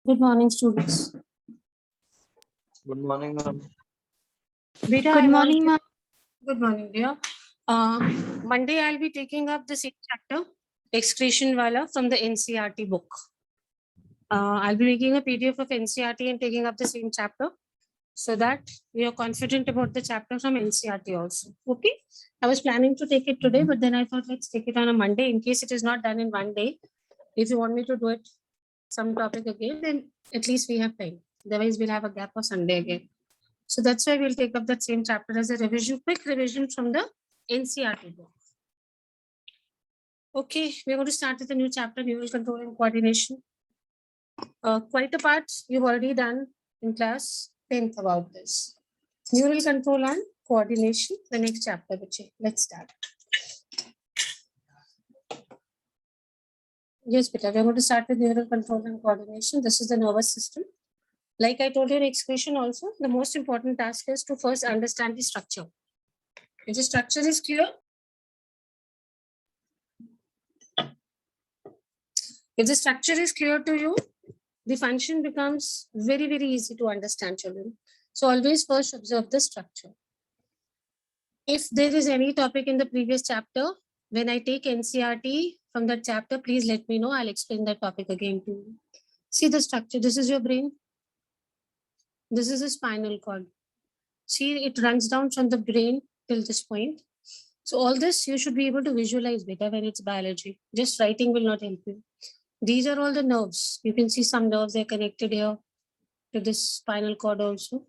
Good morning, students. Good morning, ma'am. Beta, Good morning, ma'am. Good morning, dear. Monday, I'll be taking up the same chapter, excretion wala, from the NCRT book. I'll be making a PDF of NCRT and taking up the same chapter so that we are confident about the chapter from NCRT also. Okay. I was planning to take it today, but then I thought let's take it on a Monday in case it is not done in one day. If you want me to do it some topic again, then at least we have time. Otherwise, we'll have a gap of Sunday again. So that's why we'll take up that same chapter as a revision, quick revision from the NCRT book. Okay, we're going to start with a new chapter, neural control and coordination. Quite a part you've already done in class 10th about this. Neural control and coordination, the next chapter, which let's start. Yes, Peter, we're going to start with neural control and coordination. This is the nervous system. Like I told you in excretion also, the most important task is to first understand the structure. If the structure is clear, if the structure is clear to you, the function becomes very, very easy to understand, children. So always first observe the structure. If there is any topic in the previous chapter, when I take NCRT from that chapter, please let me know. I'll explain that topic again to you. See the structure. This is your brain. This is a spinal cord. See, it runs down from the brain till this point. So all this you should be able to visualize better when it's biology. Just writing will not help you. These are all the nerves. You can see some nerves are connected here to this spinal cord also.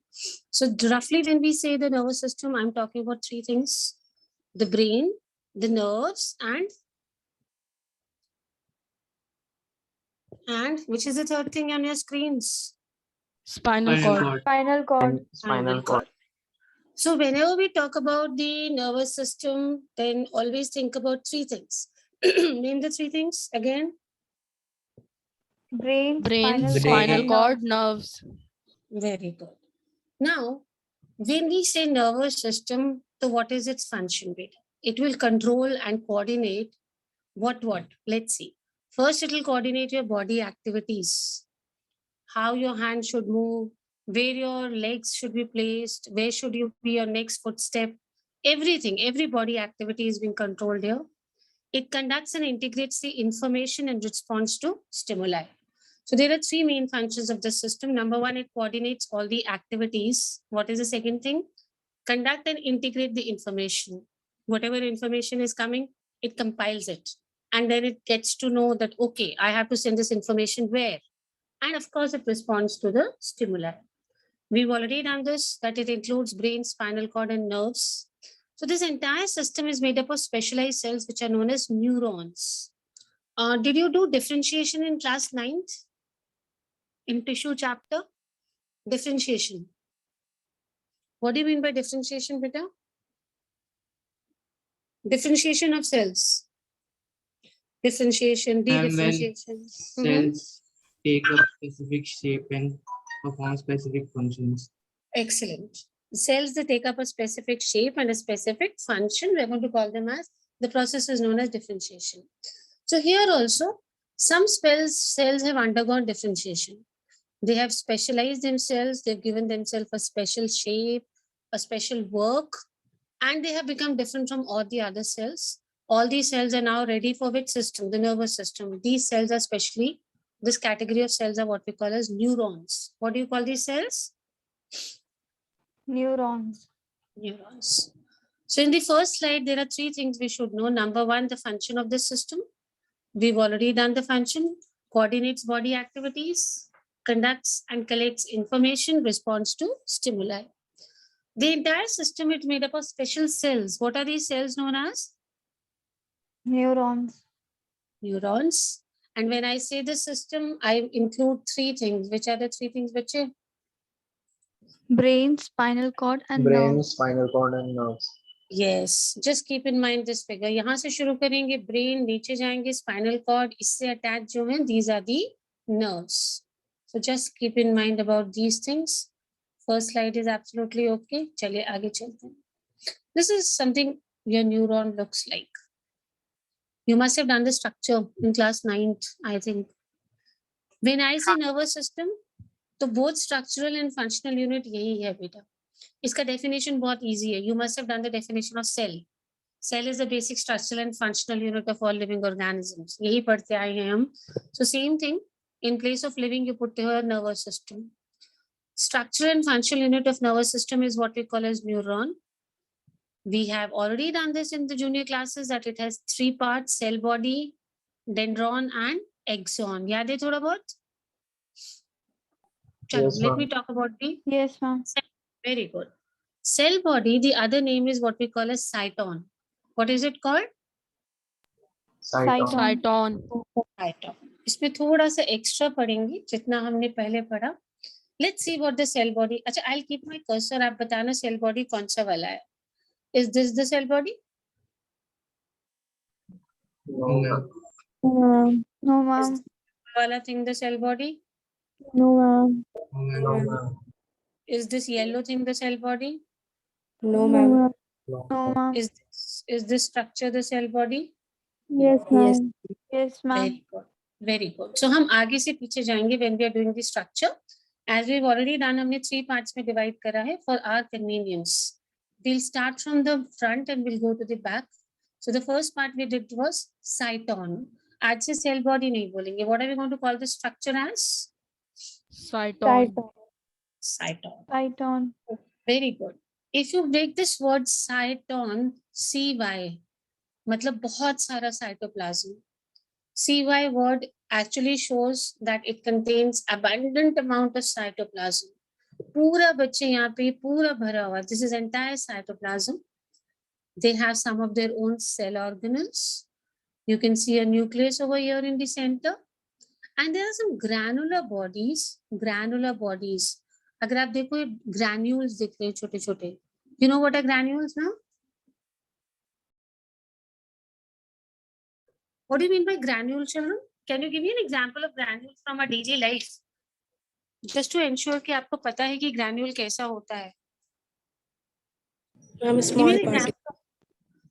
So roughly when we say the nervous system, I'm talking about three things: the brain, the nerves, and which is the third thing on your screens? Spinal cord. Spinal cord. So whenever we talk about the nervous system, then always think about three things. Name the three things again. Brain, Brain, spinal cord, nerves. Very good. Now, when we say nervous system, so what is its function, beta? It will control and coordinate what? Let's see. First, it will coordinate your body activities, how your hand should move, where your legs should be placed, where should you be your next footstep, everything, every body activity is being controlled here. It conducts and integrates the information in response to stimuli. So there are three main functions of the system. Number one, it coordinates all the activities. What is the second thing? Conduct and integrate the information. Whatever information is coming, it compiles it. And then it gets to know that, okay, I have to send this information where? And of course, it responds to the stimuli. We've already done this, that it includes brain, spinal cord, and nerves. So this entire system is made up of specialized cells, which are known as neurons. Did you do differentiation in class 9th? In tissue chapter? Differentiation. What do you mean by differentiation, beta? Differentiation of cells. Differentiation, de-differentiation. Cells take a specific shape and perform specific functions. Excellent. Cells, they take up a specific shape and a specific function. We're going to call them as, the process is known as differentiation. So here also, some cells have undergone differentiation. They have specialized themselves, they've given themselves a special shape, a special work, and they have become different from all the other cells. All these cells are now ready for which system? The nervous system. These cells are specially, this category of cells are what we call as neurons. What do you call these cells? Neurons. Neurons. So in the first slide, there are three things we should know. Number one, the function of the system. We've already done the function. Coordinates body activities, conducts and collects information, responds to stimuli. The entire system is made up of special cells. What are these cells known as? Neurons. Neurons. And when I say the system, I include three things. Which are the three things, bache? Brain, spinal cord, and Brain, nerves. spinal cord, and nerves. Yes, just keep in mind this figure. यहाँ से शुरू करेंगे brain, नीचे जाएंगे spinal cord, इससे attached जो हैं, these are the nerves. So just keep in mind about these things. First slide is absolutely okay. चलिए आगे चलते हैं. This is something your neuron looks like. You must have done the structure in class 9th, I think. When I say nervous system, तो both structural and functional unit यही है बेटा. इसका definition बहुत easy है. You must have done the definition of cell. Cell is the basic structural and functional unit of all living organisms. यही पढ़ते आए हैं हम. So same thing. In place of living, you put your nervous system. Structural and functional unit of nervous system is what we call as neuron. We have already done this in the junior classes that it has 3 parts: cell body, dendron, and axon. याद है थोड़ा बहुत? चलो, Yes, let ma'am. me talk about the Yes, ma'am. very good. Cell body, the other name is what we call as cyton. What is it called? Cyton. Cyton. Cyton. इसमें थोड़ा सा extra पढ़ेंगे जितना हमने पहले पढ़ा. Let's see what the cell body. अच्छा, I'll keep my cursor. आप बताना cell body कौन सा वाला है. Is this the cell body? No, ma'am. No, ma'am. वाला thing the cell body? No, ma'am. No, ma'am. Is this yellow thing the cell body? No, ma'am. No. No, ma'am. Is this structure the cell body? Yes, ma'am. Yes, ma'am. Very good. Very good. So हम आगे से पीछे जाएंगे when we are doing the structure. As we've already done, हमने 3 parts में divide करा है for our convenience. We'll start from the front and we'll go to the back. So the first part we did was cyton. आज से cell body नहीं बोलेंगे. What are we going to call the structure as? Cyton. Cyton. Cyton. Very good. If you break this word cyton, CY, मतलब बहुत सारा cytoplasm. CY word actually shows that it contains abundant amount of cytoplasm. पूरा बच्चे यहाँ पे पूरा भरा हुआ. This is entire cytoplasm. They have some of their own cell organelles. You can see a nucleus over here in the center. And there are some granular bodies. Granular bodies. अगर आप देखो ये granules दिख रहे हैं छोटे छोटे. You know what are granules now? What do you mean by granules, children? Can you give me an example of granules from our daily life? Just to ensure कि आपको पता है कि granule कैसा होता है.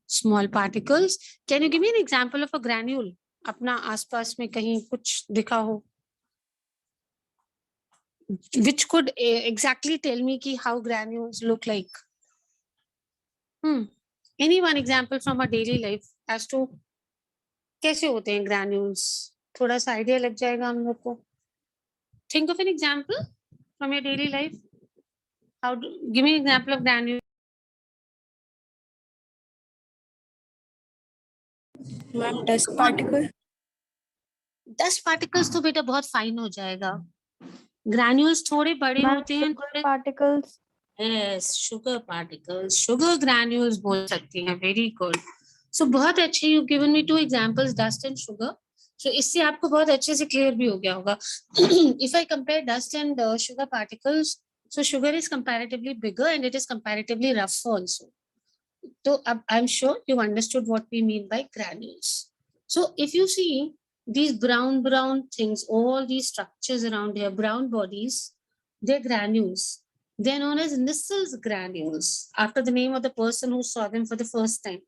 Small particles. Can you give me an example of a granule? अपना आसपास में कहीं कुछ दिखा हो. Which could exactly tell me कि how granules look like. Any one example from our daily life as to कैसे होते हैं granules? थोड़ा सा idea लग जाएगा हम लोग को. Think of an example from your daily life. Give me an example of granules. Ma'am dust particle. Dust particles तो बेटा बहुत fine हो जाएगा. Granules थोड़े बड़े Ma'am, होते हैं. sugar particles. Yes, sugar particles. Sugar granules बोल सकती हैं. Very good. So बहुत अच्छे. You've given me 2 examples, dust and sugar. So इससे आपको बहुत अच्छे से clear भी हो गया होगा. If I compare dust and sugar particles, so sugar is comparatively bigger and it is comparatively rough also. So I'm sure you understood what we mean by granules. So if you see these brown things, all these structures around here, brown bodies, they're granules. They're known as Nissel's granules, after the name of the person who saw them for the first time.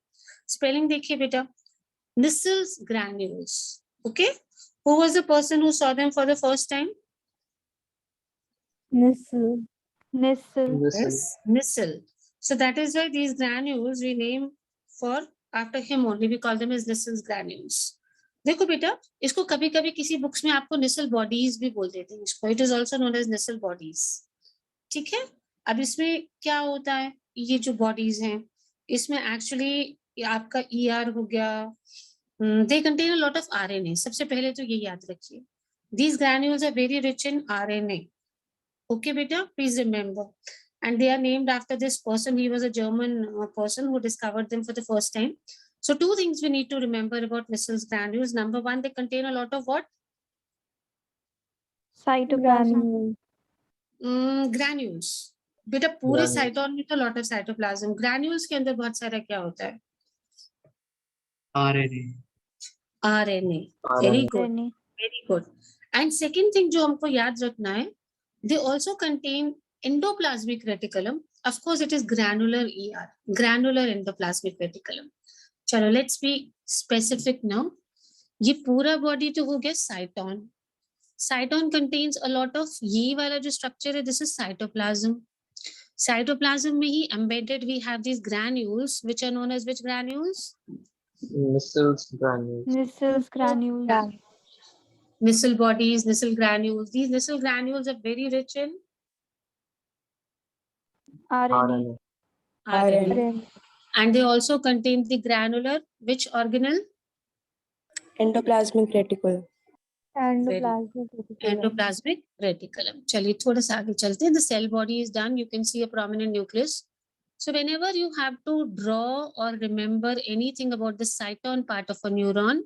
Spelling dekhiye beta. Nissel's granules. Okay? Who was the person who saw them for the first time? Nissel. Yes, Nissel. So that is why these granules we name for after him only. We call them as Nissel's granules. देखो बेटा, इसको कभी कभी किसी books में आपको Nissel bodies भी बोल देते हैं इसको. It is also known as Nissel bodies. ठीक है. अब इसमें क्या होता है, ये जो bodies हैं इसमें actually आपका ER हो गया. They contain a lot of RNA. सबसे पहले तो ये याद रखिए. These granules are very rich in RNA. Okay, beta, please remember. And they are named after this person. He was a German person who discovered them for the first time. So 2 things we need to remember about Nissel's granules. Number 1, they contain a lot of what? Cytoplasm. Granules. बेटा पूरे Granules. cyton में तो lot of cytoplasm. Granules के अंदर बहुत सारा क्या होता है? RNA. RNA. Very good. RNA. Very good. And second thing जो हमको याद रखना है, they also contain endoplasmic reticulum. Of course, it is granular ER, granular endoplasmic reticulum. चलो, let's be specific now. ये पूरा body तो हो गया cyton. Cytosol contains a lot of ये वाला जो structure है, this is cytoplasm. Cytoplasm में ही embedded we have these granules which are known as which granules? Missile granules. Nissels granules. Nissel bodies, Nissel granules. These Nissel granules are very rich in RNA. RNA. RNA. And they also contain the granular, which organelle? Endoplasmic reticulum. Endoplasmic reticulum. Endoplasmic reticulum. चलिए थोड़ा सा आगे चलते हैं. The cell body is done. You can see a prominent nucleus. So whenever you have to draw or remember anything about the cyton part of a neuron,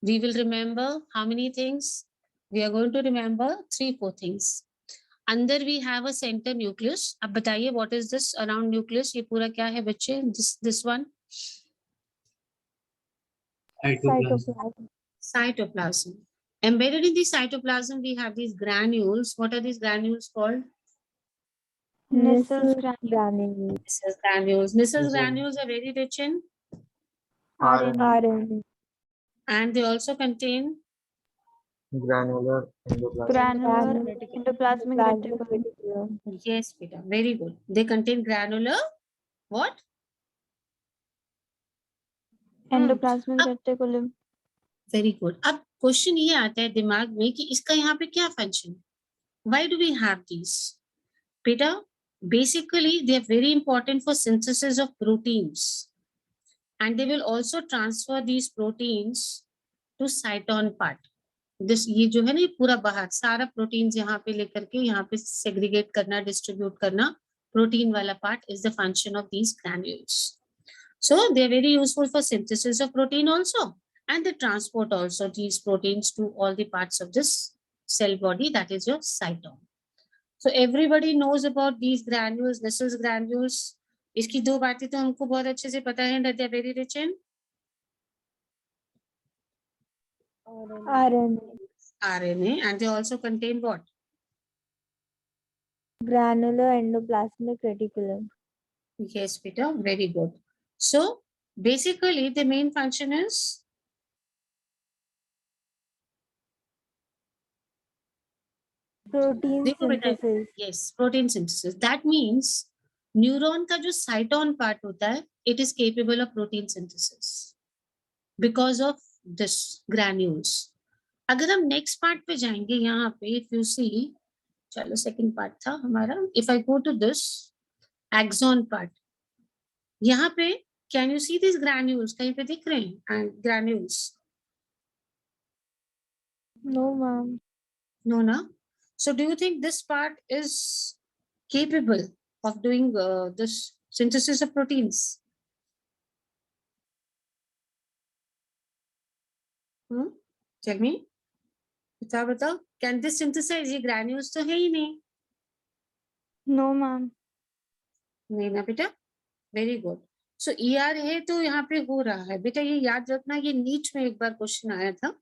we will remember how many things? We are going to remember 3-4 things. अंदर we have a center nucleus. अब बताइए what is this around nucleus? ये पूरा क्या है बच्चे? This one? Cytoplasm. Cytoplasm. Embedded in the cytoplasm, we have these granules. What are these granules called? Nissels granules. Nissel granules. Nissel Nissel. granules are very rich in, RNA. and they also contain Granular endoplasm. Granular endoplasmic reticulum. yes, beta, very good. They contain granular what? Endoplasmic reticulum. Very good. अब question ये आता है दिमाग में कि इसका यहाँ पे क्या function? Why do we have these? Beta, basically they are very important for synthesis of proteins, and they will also transfer these proteins to cyton part. This ये जो है ना ये पूरा बाहर सारा प्रोटीन्स यहाँ पे लेकर के यहाँ पे सेग्रीगेट करना, डिस्ट्रीब्यूट करना, प्रोटीन वाला part is the function of these granules. So they are very useful for synthesis of protein also, and they transport also these proteins to all the parts of this cell body, that is your cytosol. So everybody knows about these granules, Nissel granules. इसकी दो बातें तो हमको बहुत अच्छे से पता है that they are very rich in RNA, and they also contain what? Granular endoplasmic reticulum. Yes, Peter, very good. So basically the main function is Protein देखो बेटा, synthesis. yes, protein synthesis. That means neuron का जो cyton part होता है, it is capable of protein synthesis because of this granules. अगर हम next part पे जाएंगे यहाँ पे, if you see, चलो second part था हमारा. If I go to this axon part, यहाँ पे can you see these granules? कहीं पे दिख रहे हैं? And granules. No, ma'am. No, na. So do you think this part is capable of doing this synthesis of proteins? Tell me. बताओ. Can this synthesize? ये granules तो है ही नहीं. No, ma'am. नहीं ना बेटा. Very good. So ER है तो यहाँ पे हो रहा है. बेटा ये याद रखना, ये नीट में एक बार क्वेश्चन आया था.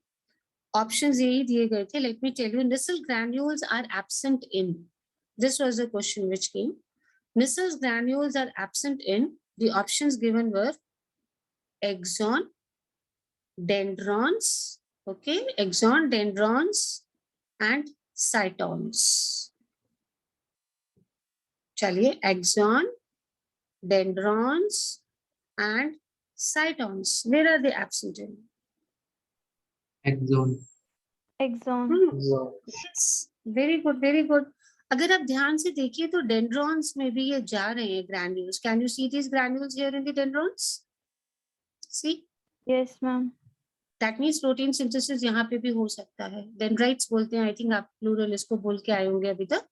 Options यही दिए गए थे. Let me tell you, Nissel granules are absent in. This was the question which came. Nissel's granules are absent in. The options given were axon, dendrons, okay, axon, dendrons, and cytons. चलिए, axon, dendrons, and cytons. Where are they absent in? Axon. Exon. Yes, very good, very good. अगर आप ध्यान से देखिए तो dendrons में भी ये जा रहे हैं granules. Can you see these granules here in the dendrons? See, Yes, ma'am. That means protein synthesis यहाँ पे भी हो सकता है. डेंड्राइट्स बोलते हैं. आई थिंक आप प्लूरल इसको बोल के आए होंगे अभी तक.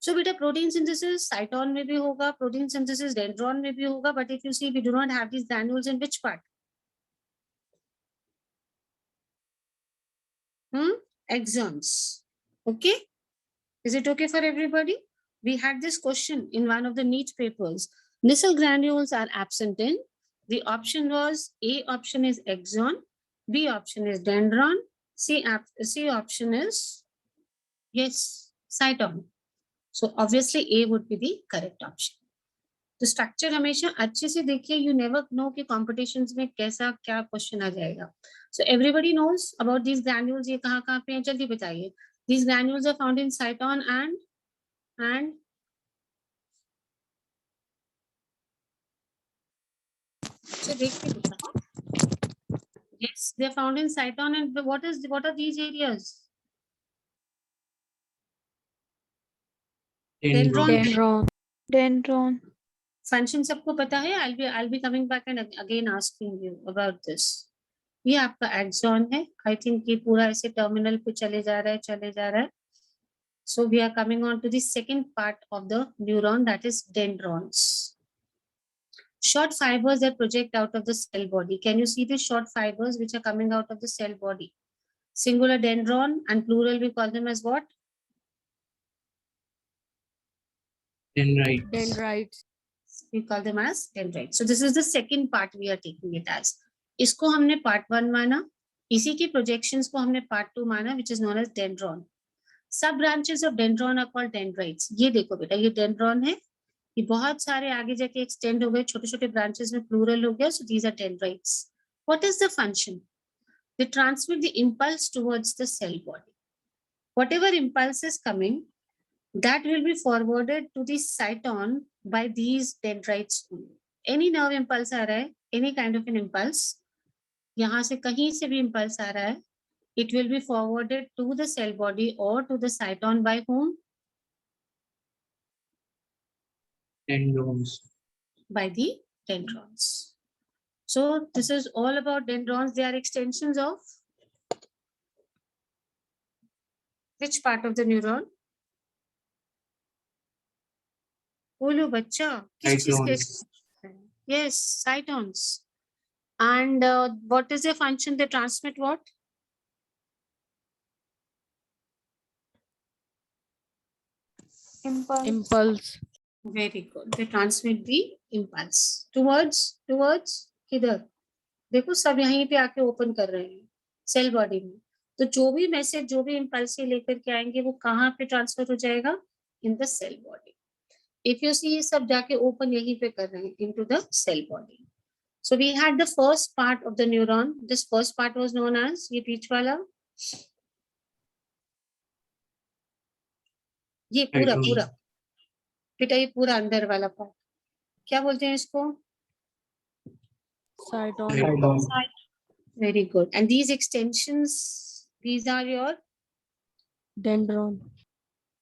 सो बेटा प्रोटीन सिंथेसिस साइटोन में भी होगा, प्रोटीन सिंथेसिस डेंड्रॉन में भी होगा, but if you see we do not have these granules in which part? Axons. Okay, is it okay for everybody? We had this question in one of the NEET papers. Nissel granules are absent in. The option was A option is axon, B option is dendron, C option is yes cyton. So obviously A would be the correct option. तो structure हमेशा अच्छे से देखिए, you never know कि competitions में कैसा क्या question आ जाएगा. So everybody knows about these granules. ये कहाँ पे हैं, जल्दी बताइए. These granules are found in cyton and so देखिए बेटा. Yes, they are found in cyton. And what are these areas? Dendron. Dendron. Dendron. Function सबको पता है. I'll be coming back and again asking you about this. ये आपका axon है. I think ये पूरा ऐसे terminal पे चले जा रहा है. So we are coming on to the second part of the neuron, that is dendrons. Short fibers that project out of the cell body. Can you see the short fibers which are coming out of the cell body? Singular dendron and plural we call them as what? Dendrites. Dendrites. We call them as dendrites. So this is the second part we are taking it as. इसको हमने part 1 माना, इसी की projections को हमने part 2 माना, which is known as dendron. Sub branches of dendron are called dendrites. ये देखो बेटा, ये dendron है, ये बहुत सारे आगे जाके extend हो गए, छोटे-छोटे branches में plural हो गया, so these are dendrites. What is the function? They transmit the impulse towards the cell body. Whatever impulse is coming, that will be forwarded to the cyton by these dendrites only. Any nerve impulse आ रहा है, any kind of an impulse, यहाँ से कहीं से भी impulse आ रहा है, it will be forwarded to the cell body or to the cyton by whom? Dendrons. By the dendrons. So this is all about dendrons. They are extensions of which part of the neuron? बोलो बच्चा, किस चीज के? Yes, cytons. And what is their function? They transmit what? Impulse. Impulse. Very good. They transmit the impulse towards किधर? देखो सब यहीं पे आके ओपन कर रहे हैं सेल बॉडी में. तो जो भी मैसेज, जो भी इम्पल्स लेकर के आएंगे, वो कहाँ पे ट्रांसफर हो जाएगा? In the cell body. If you see, ये सब जाके ओपन यहीं पे कर रहे हैं into the cell body. So we had the first part of the neuron. This first part was known as, ये बीच वाला, ये पूरा बेटा, ये पूरा अंदर वाला पार्ट क्या बोलते हैं इसको? Cyton. Very good. And these extensions, these are your Dendron.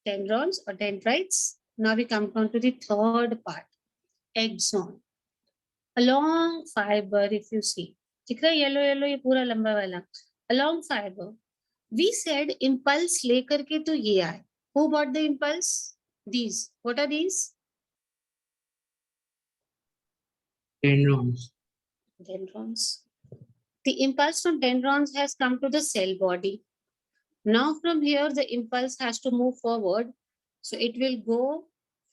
dendrons or dendrites. Now we come down to the third part, axon. A long fiber, if you see, दिख रहा है yellow ये पूरा लंबा वाला. A long fiber. We said impulse लेकर के तो ये आए. Who bought the impulse? These. What are these? Dendrons. Dendrons. The impulse from dendrons has come to the cell body. Now from here, the impulse has to move forward. So it will go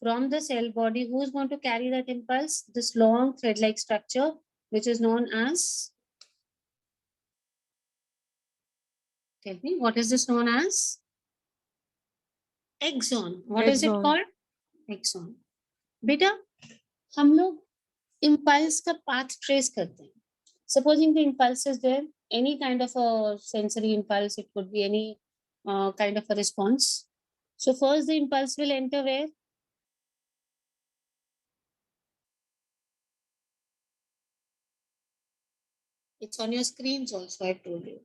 from the cell body. Who is going to carry that impulse? This long thread-like structure, which is known as, tell me, what is this known as? Axon. What is it Axon. called? Axon. बेटा, हम लोग impulse का path trace करते हैं. Supposing the impulse is there, any kind of a sensory impulse, it could be any kind of a response. So first the impulse will enter where? It's on your screens also, I told you.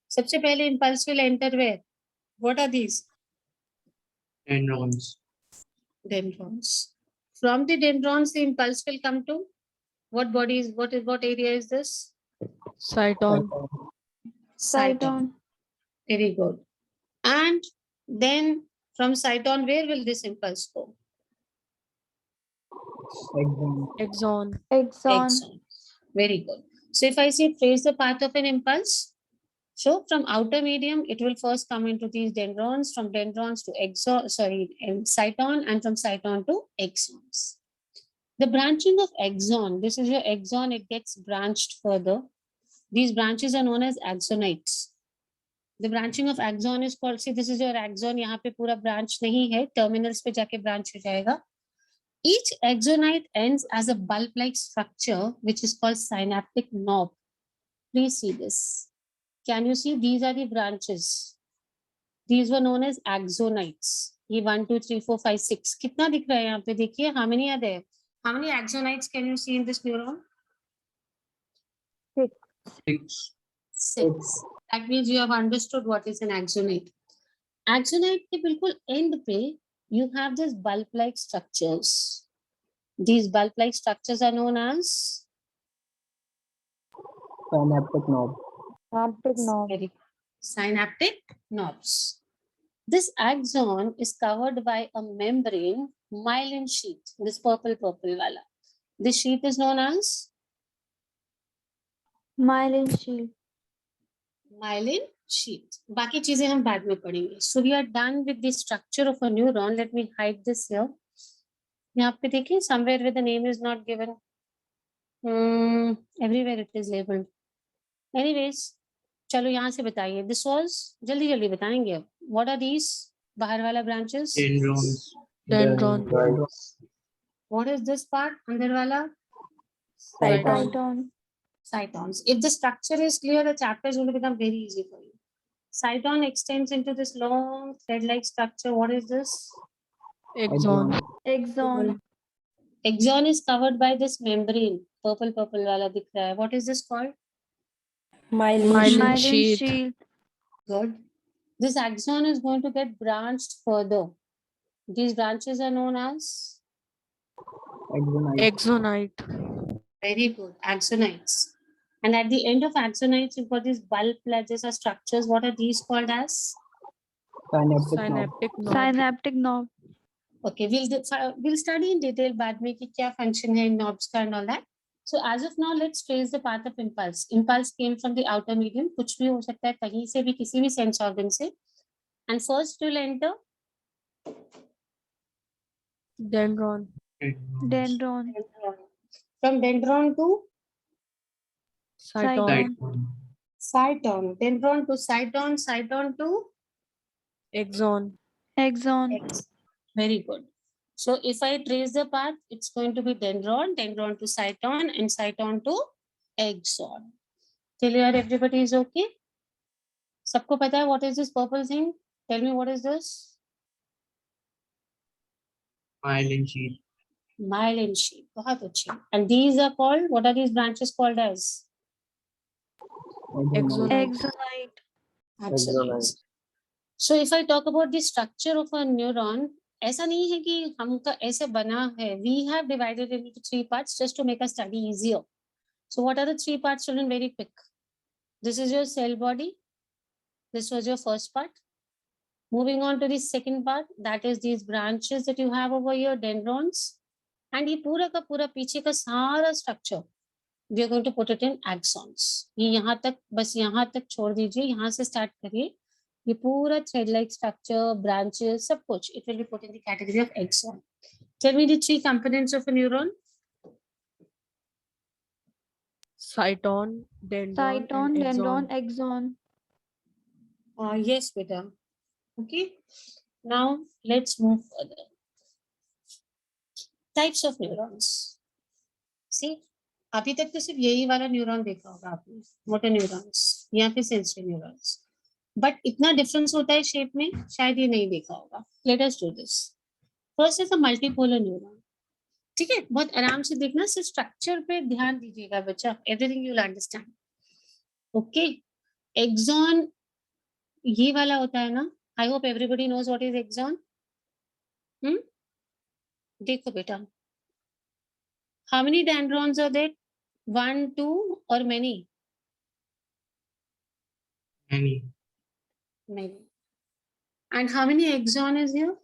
सबसे पहले impulse will enter where? What are these? Dendrons. Dendrons. From the dendrons, the impulse will come to what body is, what area is this? Cyton. Cyton. Very good. And then from cyton, where will this impulse go? Axon. Axon. Axon. Very good. So if I say trace the path of an impulse, so from outer medium, it will first come into these dendrons, from dendrons to cyton, and from cyton to axons. The branching of axon, this is your axon, it gets branched further. These branches are known as axonites. The branching of axon is called, see, this is your axon, यहाँ पे पूरा branch नहीं है, terminals पे जाके branch हो जाएगा. Each axonite ends as a bulb-like structure, which is called synaptic knob. Please see this. Can you see these are the branches? These were known as axonites. ये 1, 2, 3, 4, 5, 6. कितना दिख रहा है यहाँ पे देखिए? How many are there? How many axonites can you see in this neuron? 6. 6. That means you have understood what is an axonite. Axonite के बिल्कुल end पे you have this bulb-like structures. These bulb-like structures are known as Synaptic knob. Synaptic knob. very synaptic knobs. This axon is covered by a membrane, myelin sheath. This purple wala. This sheath is known as Myelin sheath. myelin sheath. बाकी चीजें हम बाद में पढ़ेंगे. So we are done with the structure of a neuron. Let me hide this here. यहाँ पे देखिए somewhere where the name is not given. Everywhere it is labeled. Anyways, चलो यहाँ से बताइए. This was जल्दी जल्दी बताएंगे अब. What are these? बाहर वाला branches. Dendrons. Dendron. Dendrites. What is this part? अंदर वाला Cyton. Cyton. cytons. If the structure is clear, the chapter is going to become very easy for you. Cyton extends into this long thread-like structure. What is this? Axon. Axon. Axon is covered by this membrane. Purple वाला दिख रहा है. What is this called? Myelin Myelin sheath. sheath. Good. This axon is going to get branched further. These branches are known as Axonite. Axonite. very good axonites. And at the end of axonites, you've got these bulb ledges or structures. What are these called as? Synaptic knob. Synaptic knob. Synaptic knob. Okay, we'll study in detail बाद में कि क्या function है in knobs का and all that. So as of now, let's trace the path of impulse. Impulse came from the outer medium. कुछ भी हो सकता है कहीं से भी किसी भी sense organ से. And first will enter Dendron. Dendron. from dendron to Cyton. cyton. Dendron to cyton. Cyton to Axon. Axon. X. Very good. So if I trace the path, it's going to be dendron, dendron to cyton, and cyton to axon. Till here, everybody is okay? सबको पता है what is this purple thing? Tell me what is this? Myelin sheath. Myelin sheath. बहुत अच्छे. And these are called, what are these branches called as? Axonite. Axonite. Axonites. So if I talk about the structure of a neuron, ऐसा नहीं है कि हमका ऐसे बना है. We have divided it into 3 parts just to make a study easier. So what are the 3 parts, children? Very quick. This is your cell body. This was your first part. Moving on to the second part, that is these branches that you have over here, dendrons. And ये पूरा का पूरा पीछे का सारा structure, we are going to put it in axons. ये यहाँ तक, बस यहाँ तक छोड़ दीजिए, यहाँ से start करिए. ये पूरा thread-like structure, branches, सब कुछ, it will be put in the category of axon. Tell me the 3 components of a neuron. Cyton. Dendron. Cyton. and Dendron. axon. Axon. Yes, beta. Okay. Now let's move further. Types of neurons. See, अभी तक तो सिर्फ यही वाला neuron देखा होगा आपने, motor neurons या फिर सेंसरी न्यूरॉन्स. बट इतना डिफरेंस होता है शेप में, शायद ये नहीं देखा होगा. Let us do this. First is a multipolar neuron. ठीक है, बहुत आराम से देखना, सिर्फ स्ट्रक्चर पे ध्यान दीजिएगा बच्चा. Everything you will understand. Okay. Axon ये वाला होता है ना. I hope everybody knows what is axon. देखो बेटा, how many dendrons are there? 1, 2 or many? Many. Many. And how many axon is here?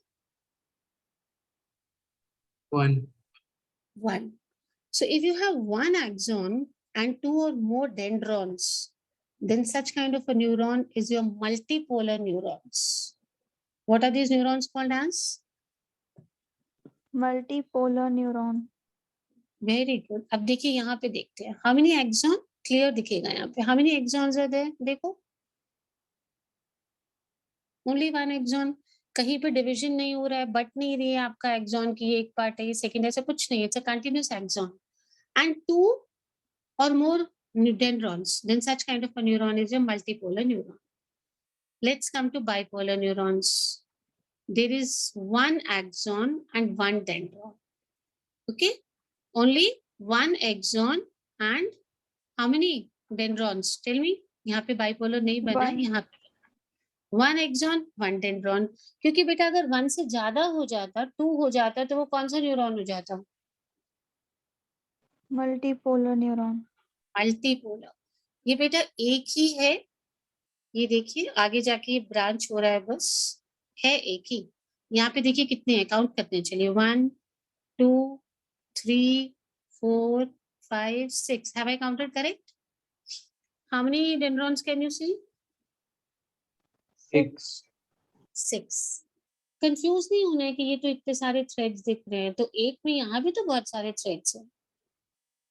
1. 1. So if you have 1 axon and 2 or more dendrons, then such kind of a neuron is your multipolar neurons. What are these neurons called as? Multipolar neuron. Very good. अब देखिए यहाँ पे देखते हैं. How many axon? Clear दिखेगा यहाँ पे. How many axons are there? देखो. Only 1 axon. कहीं पे डिवीजन नहीं हो रहा है, बट नहीं रही है आपका एक्सॉन की, एक पार्ट है ये सेकंड, ऐसा कुछ नहीं है, it's a continuous axon and 2 or more dendrons, then such kind of a neuron is a multipolar neuron. Let's come to bipolar neurons. There is one axon and one dendron. Okay, only one axon and how many dendrons? Tell me. यहाँ पे bipolar नहीं बना है, One. यहाँ पे one axon, one dendron. क्योंकि बेटा अगर 1 से ज्यादा हो जाता, 2 हो जाता, तो वो कौन सा न्यूरॉन हो जाता? Multipolar neuron. मल्टीपोलर. ये बेटा एक ही है, ये देखिए आगे जाके ब्रांच हो रहा है, बस है एक ही. यहाँ पे देखिए कितने हैं, काउंट करते हैं, चलिए 1 2 3 4 5 6. Have I counted correct? How many dendrons can you see? 6. 6. Confuse नहीं होना है कि ये तो इतने सारे थ्रेड्स दिख रहे हैं, तो एक में यहाँ भी तो बहुत सारे थ्रेड्स हैं.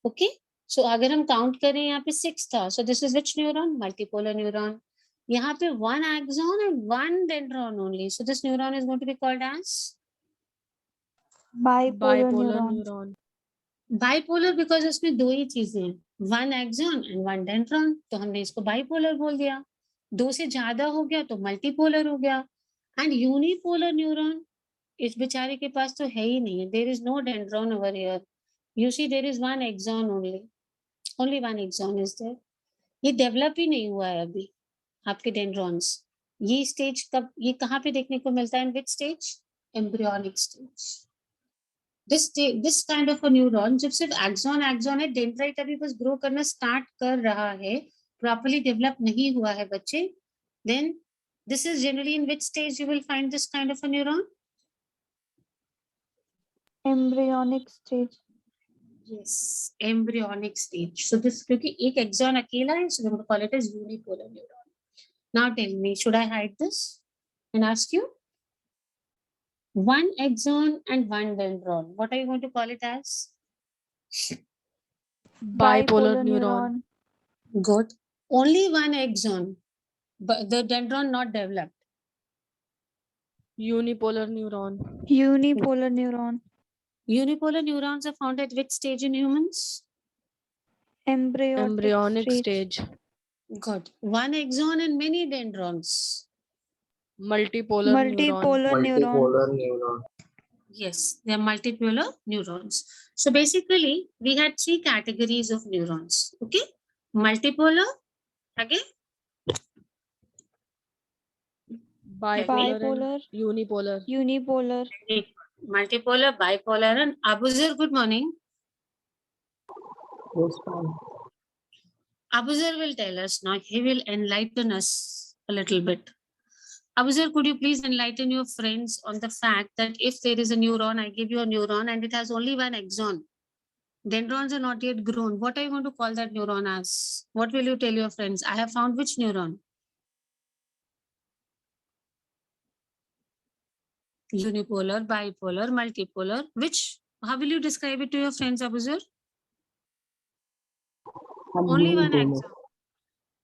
ओके, सो अगर हम काउंट करें यहाँ पे 6 था, so this is which neuron? Multipolar neuron. यहाँ पे 1 axon and 1 dendron only, so this neuron is going to be called as Bipolar Bipolar neuron. neuron. bipolar because उसमें दो ही चीजें हैं, 1 axon and 1 dendron, तो हमने इसको bipolar बोल दिया. 2 से ज्यादा हो गया तो multipolar हो गया. And unipolar neuron, इस बेचारे के पास तो है ही नहीं है, there is no dendron over here. You see there is 1 axon only 1 axon is there. ये डेवलप ही नहीं हुआ है अभी आपके डेंड्रॉन्स. ये स्टेज कब, ये कहाँ पे देखने को मिलता है? In which stage? Embryonic stage. This kind of a neuron जब सिर्फ एक्सॉन है, डेंड्राइट अभी बस ग्रो करना स्टार्ट कर रहा है, प्रॉपर्ली डेवलप नहीं हुआ है बच्चे, then this is generally in which stage you will find this kind of a neuron? Embryonic stage. Yes, embryonic stage. So this क्योंकि एक एक्सॉन अकेला है, so we will call it as unipolar neuron. Now tell me, should I hide this and ask you? 1 axon and 1 dendron. What are you going to call it as? Bipolar neuron. Good. Only 1 axon, but the dendron not developed. Unipolar neuron. Unipolar neuron. Unipolar neurons are found at which stage in humans? Embryonic stage. Good. 1 axon and many dendrons. Multipolar neuron. Multipolar neuron. Multipolar neuron. Yes, they are multipolar neurons. So basically, we had 3 categories of neurons. Okay, multipolar, again, Bipolar. And Bipolar. unipolar. Unipolar. multipolar, bipolar, and Abuzar. Good morning. Yes, ma'am. Abuzar will tell us now. He will enlighten us a little bit. Abuzar, could you please enlighten your friends on the fact that if there is a neuron, I give you a neuron and it has only 1 axon. Dendrons are not yet grown. What are you going to call that neuron as? What will you tell your friends? I have found which neuron? Unipolar, bipolar, multipolar. Which? How will you describe it to your friends, Abuzar? Only 1 axon.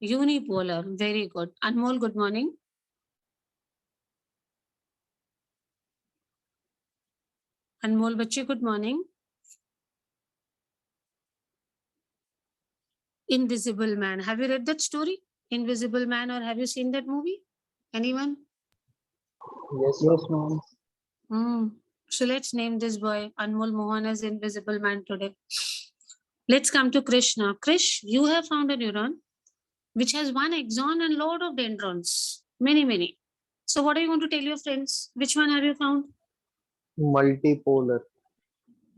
Unipolar. Very good. Anmol, good morning. Anmol Bachi, good morning. Invisible Man. Have you read that story? Invisible Man, or have you seen that movie? Anyone? Yes, ma'am. So let's name this boy Anmol Mohan as Invisible Man today. Let's come to Krishna. Krish, you have found a neuron which has 1 axon and lot of dendrons. Many. So what are you going to tell your friends? Which one have you found? Multipolar.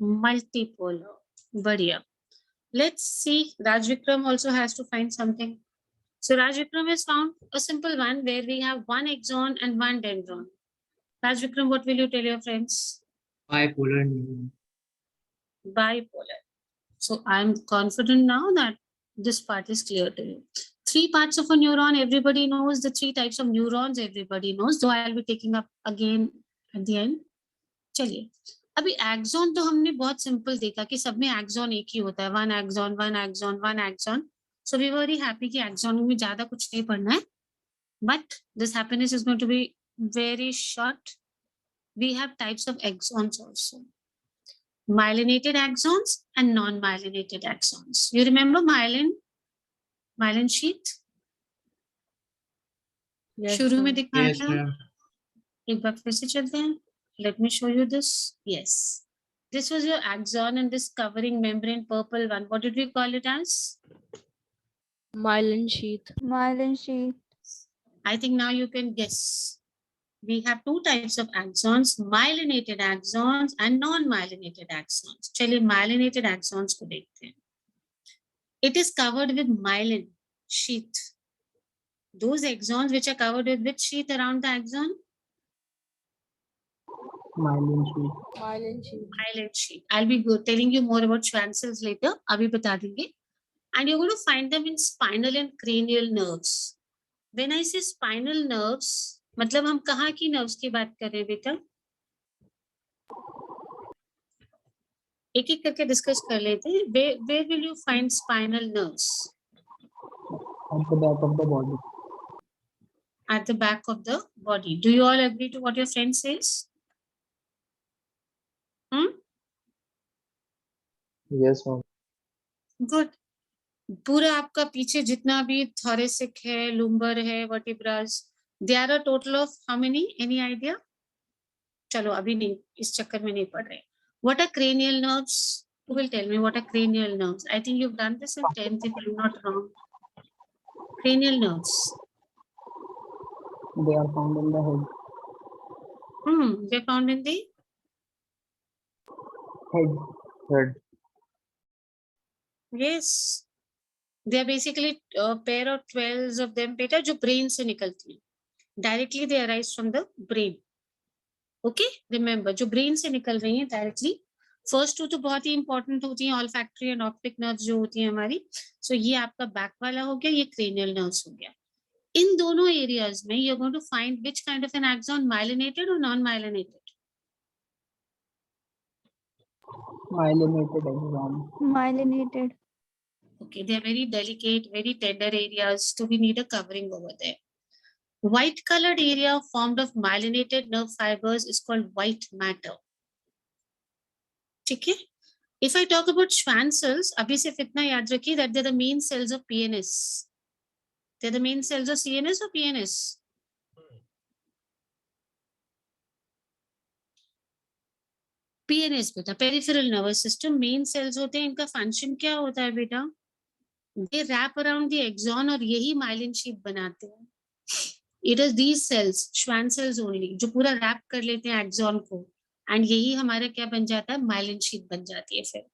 Multipolar. Badhiya. Let's see. Raj Vikram also has to find something. So Raj Vikram has found a simple one where we have 1 axon and 1 dendron. Raj Vikram, what will you tell your friends? Bipolar neuron. Bipolar. So I'm confident now that this part is clear to you. 3 parts of a neuron, everybody knows. The 3 types of neurons, everybody knows. So I'll be taking up again at the end. चलिए, अभी axon तो हमने बहुत simple देखा कि सब में axon एक ही होता है, 1 axon, 1 axon, 1 axon. So we were very happy कि एक्सॉन में ज्यादा कुछ नहीं पढ़ना है. But this happiness is going to be very short. We have types of axons also. Myelinated axons and non-myelinated axons. You remember myelin sheath? Yes, शुरू में ma'am. दिखाया Yes, था. ma'am. एक बार फिर से चलते हैं. Let me show you this. Yes. This was your axon and this covering membrane purple one. What did we call it as? Myelin sheath. Myelin sheath. I think now you can guess. We have two types of axons, myelinated axons and non-myelinated axons. चलिए myelinated axons को देखते हैं. It is covered with myelin sheath. Those axons which are covered with which sheath around the axon? Myelin sheath. Myelin sheath. Myelin sheath. I'll be telling you more about Schwann cells later. अभी बता देंगे. And you're going to find them in spinal and cranial nerves. When I say spinal nerves, मतलब हम कहाँ की nerves की बात कर रहे हैं बेटा? एक एक करके डिस्कस कर लेते हैं. Where will you find spinal nerves? At the back of the body. At the back of the body. Do you all agree to what your friend says? Yes, ma'am. Good. पूरा आपका पीछे जितना भी thoracic है, lumbar है, vertebrae, there are a total of how many? Any idea? चलो अभी नहीं, इस चक्कर में नहीं पढ़ रहे. What are cranial nerves? Who will tell me what are cranial nerves? I think you've done this in 10th if I'm not wrong. Cranial nerves. They are found in the head. They're found in the Head. yes. They are basically a pair of 12 of them beta जो brain से निकलती हैं. Directly they arise from the brain. Okay, remember जो brain से निकल रही हैं directly. First two तो बहुत ही important होती हैं, olfactory and optic nerves जो होती हैं हमारी. So ये आपका back वाला हो गया, ये cranial nerves हो गया. इन दोनों areas में you're going to find which kind of an axon, myelinated or non-myelinated? Myelinated axon. Myelinated. Okay, they are very delicate, very tender areas, so we need a covering over there. White colored area formed of myelinated nerve fibers is called white matter. ठीक है? If I talk about Schwann cells, अभी सिर्फ इतना याद रखिए that they're the main cells of PNS. They're the main cells of CNS or PNS? PNS बेटा, peripheral nervous system main cells होते हैं. इनका function क्या होता है बेटा? They wrap around the axon और यही myelin sheath बनाते हैं. It is these cells, Schwann cells only, जो पूरा wrap कर लेते हैं axon को, and यही हमारा क्या बन जाता है? myelin sheath बन जाती है फिर.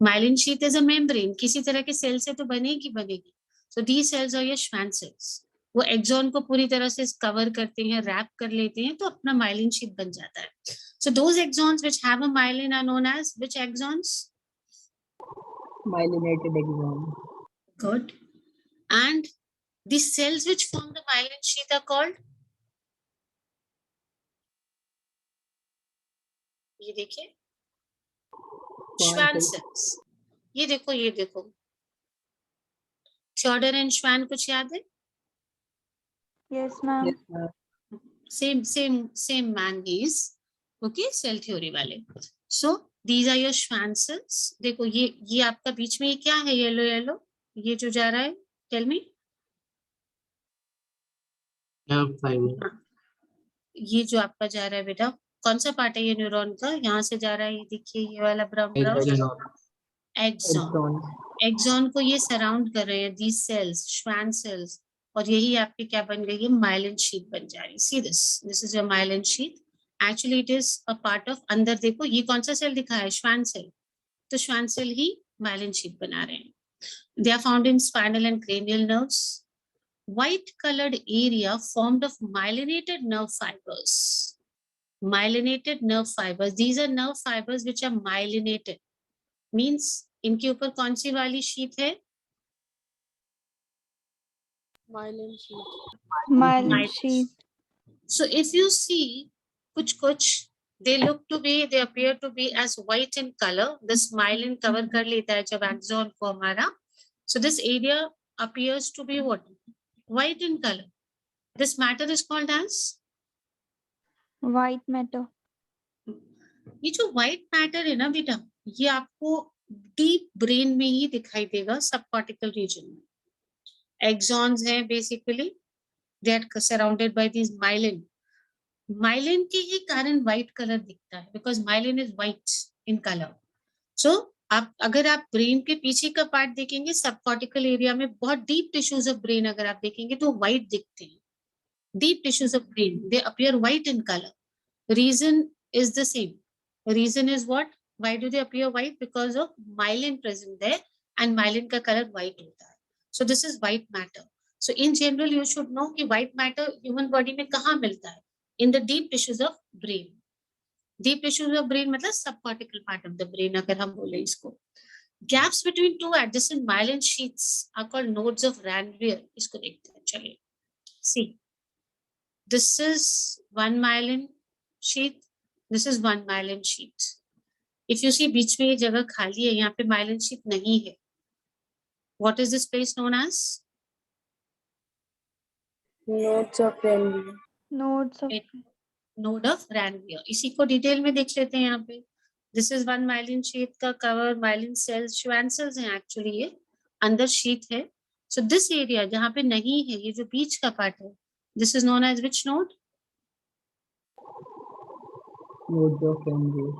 Myelin sheath is a membrane, किसी तरह के cell से तो बनेगी. So these cells are your Schwann cells. वो axon को पूरी तरह से cover करते हैं, wrap कर लेते हैं, तो अपना myelin sheath बन जाता है. So those axons which have a myelin are known as which axons? Myelinated axon. Good. And the cells which form the myelin sheath are called? ये देखिए, Schwann cells. ये देखो. Schroeder and Schwann कुछ याद है? Yes, ma'am. Yes, ma'am. Same manganese. Okay, cell theory वाले. So these are your Schwann cells. देखो ये आपका बीच में ये क्या है? येलो ये जो जा रहा है, tell me. Nerve fiber. ये जो आपका जा रहा है बेटा, कौन सा पार्ट है ये न्यूरॉन का? यहाँ से जा रहा है, ये देखिए ये वाला ब्राउन Axon. एक्सॉन. एक्सॉन को ये सराउंड कर रहे हैं these cells, Schwann cells, और यही आपकी क्या बन गई है? myelin sheath बन जा रही है. See this is your myelin sheath. Actually it is a part of, अंदर देखो ये कौन सा सेल दिखा है? Schwann cell. तो Schwann cell ही myelin sheath बना रहे हैं. They are found in spinal and cranial nerves. White colored area formed of myelinated nerve fibers. Myelinated nerve fibers. These are nerve fibers which are myelinated. Means इनके ऊपर कौन सी वाली sheet है? Myelin sheath. Myelin sheath. So if you see कुछ they appear to be as white in color. This myelin cover कर लेता है जब axon को हमारा. So this area appears to be what? White in color. This matter is called as White matter. ये जो white matter है ना बेटा, ये आपको डीप ब्रेन में ही दिखाई देगा, सब कॉर्टिकल रीजन में. एक्सॉन्स हैं basically, they are surrounded by this myelin. Myelin के ही कारण व्हाइट कलर दिखता है, because myelin is white in colour. So आप अगर आप ब्रेन के पीछे का पार्ट देखेंगे, सब कॉर्टिकल एरिया में बहुत डीप टिश्यूज ऑफ ब्रेन अगर आप देखेंगे तो व्हाइट दिखते हैं. Deep tissues of brain, they appear white in colour. Reason is the same. The reason is what? Why do they appear white? Because of myelin present there, and myelin का color white होता है. So this is white matter. So in general, you should know कि white matter human body में कहाँ मिलता है? In the deep tissues of brain. Deep tissues of brain मतलब subcortical part of the brain अगर हम बोले इसको. Gaps between two adjacent myelin sheaths are called nodes of Ranvier. इसको देखते हैं, चलिए. See, this is one myelin sheath, this is one myelin sheath. If you see बीच में ये जगह खाली है, यहाँ पे myelin sheath नहीं है. What is this place known as? Nodes of Ranvier. Nodes of Node of Ranvier. इसी को डिटेल में देख लेते हैं यहाँ पे. This is one myelin sheath का cover, myelin cells, Schwann cells हैं actually, ये अंदर sheath है. So this area जहाँ पे नहीं है, ये जो बीच का part है, this is known as which node? Nodes of Ranvier.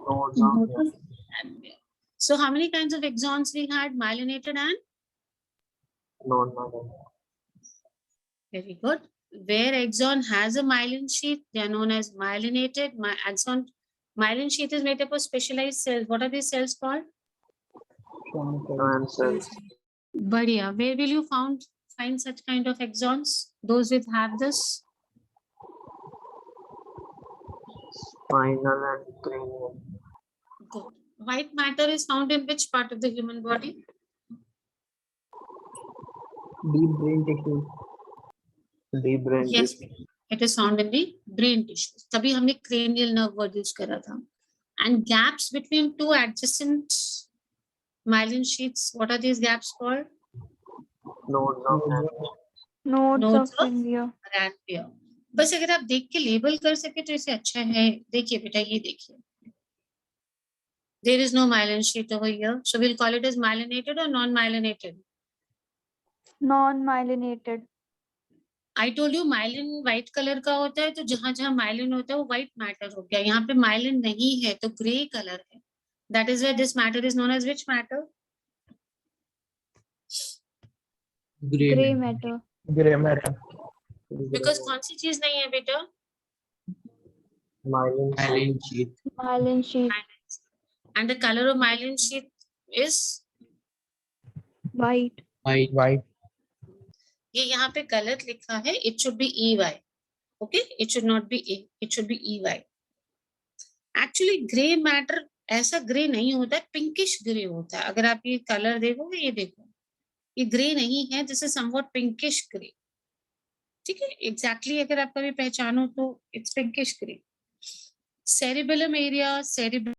Node of Ranvier. So how many kinds of exons we had? Myelinated and? Non-myelinated. Very good. Where exon has a myelin sheath, they are known as myelinated. Myelin sheath is made up of specialized cells. What are these cells called? Schwann cells. Badhiya. Where will you find such kind of exons? Those which have this? Spinal and cranial. Good. White matter is found in which part of the human body? Deep brain tissue. Deep brain Yes, tissue. it is found in the brain tissues. तभी हमने cranial nerve word use करा था. And gaps between two adjacent myelin sheaths, what are these gaps called? Nodes of Ranvier. nodes Nodes of of Ranvier. Ranvier. बस अगर आप देख के label कर सके तो इसे अच्छा है. देखिए बेटा, ये देखिए. There is no myelin sheath over here, so we'll call it as myelinated or non-myelinated. Non-myelinated. I told you myelin white color का होता है, तो जहां जहां myelin होता है वो white matter हो गया. यहाँ पे myelin नहीं है तो gray color है. That is why this matter is known as which matter? Gray matter. Gray matter. Because कौन सी चीज नहीं है बेटा? Myelin. Myelin sheath. Myelin sheath. And the color of myelin sheath is? White. White. White. ये यहाँ पे गलत लिखा है. It should be EY. Okay, it should not be A. It should be EY. Actually, gray matter ऐसा grey नहीं होता है, पिंकिश ग्रे होता है. अगर आप ये कलर देखोगे, ये देखो, ये ग्रे नहीं है, this is somewhat pinkish grey. ठीक है, एग्जैक्टली अगर आप कभी पहचानो तो it's pinkish grey. Cerebellum area,